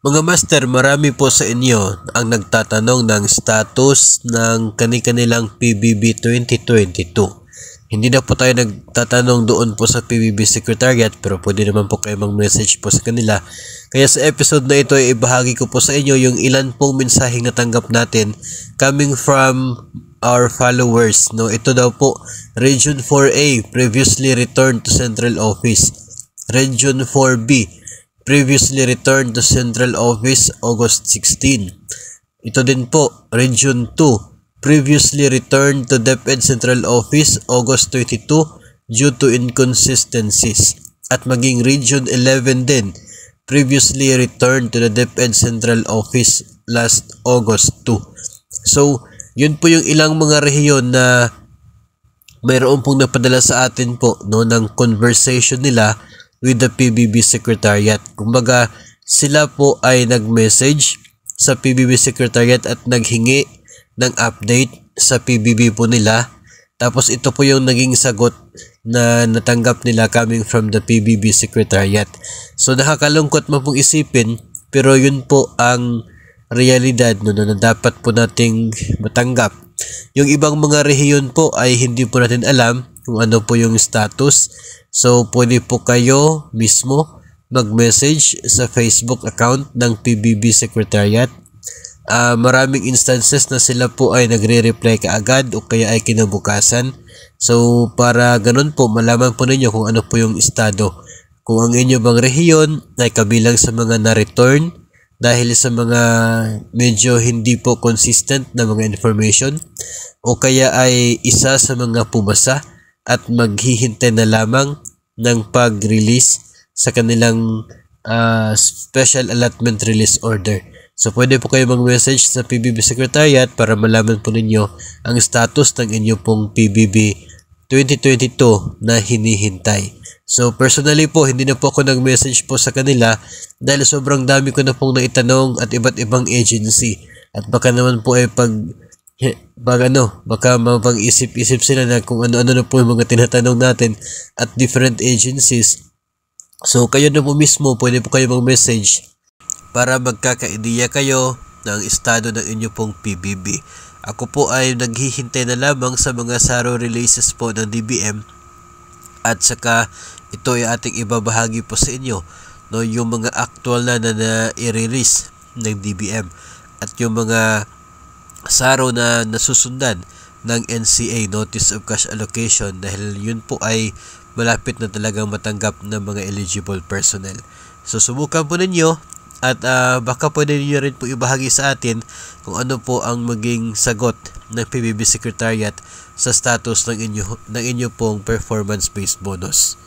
Mga master, marami po sa inyo ang nagtatanong ng status ng kani-kanilang PBB 2022. Hindi na po tayo nagtatanong doon po sa PBB Secretariat, pero pwede naman po kayo mag-message po sa kanila. Kaya sa episode na ito ay ibahagi ko po sa inyo yung ilan pong mensaheng natanggap natin coming from our followers. No, ito daw po, Region 4A previously returned to Central Office. Region 4B previously returned to Central Office August 16. Ito din po, Region 2, previously returned to DepEd Central Office August 22 due to inconsistencies. At maging Region 11 din, previously returned to the DepEd Central Office last August 2. So, yun po yung ilang mga rehiyon na mayroon pong napadala sa atin po no, ng conversation nila with the PBB Secretariat. Kumbaga, sila po ay nag-message sa PBB Secretariat at naghingi ng update sa PBB po nila. Tapos ito po yung naging sagot na natanggap nila coming from the PBB Secretariat. So nakakalungkot man pong isipin, pero yun po ang realidad no, na dapat po nating matanggap. Yung ibang mga rehiyon po ay hindi po natin alam kung ano po yung status. So, pwede po kayo mismo mag-message sa Facebook account ng PBB Secretariat. Maraming instances na sila po ay nagre-reply kaagad o kaya ay kinabukasan. So, para ganun po, malaman po ninyo kung ano po yung estado. Kung ang inyo bang rehiyon ay kabilang sa mga na-return dahil sa mga medyo hindi po consistent na mga information o kaya ay isa sa mga pumasa at maghihintay na lamang ng pag-release sa kanilang special allotment release order. So, pwede po kayo mag-message sa PBB Secretariat para malaman po ninyo ang status ng inyong pong PBB 2022 na hinihintay. So, personally po, hindi na po ako nag-message po sa kanila dahil sobrang dami ko na pong naitanong at iba't ibang agency. At baka naman po ay baka mapag-isip-isip sila na kung ano-ano na po yung mga tinatanong natin at different agencies. So, kayo na po mismo, pwede po kayo mag-message para magkaka-ideya kayo ng estado ng inyo pong PBB. Ako po ay naghihintay na lamang sa mga SARO releases po ng DBM at saka ito ay ating ibabahagi po sa inyo, no, yung mga actual na i-release ng DBM at yung mga SARO na nasusundan ng NCA, Notice of Cash Allocation, dahil yun po ay malapit na talagang matanggap ng mga eligible personnel. So subukan po ninyo at baka pwede niyo rin po ibahagi sa atin kung ano po ang maging sagot ng PBB Secretariat sa status ng inyo pong performance-based bonus.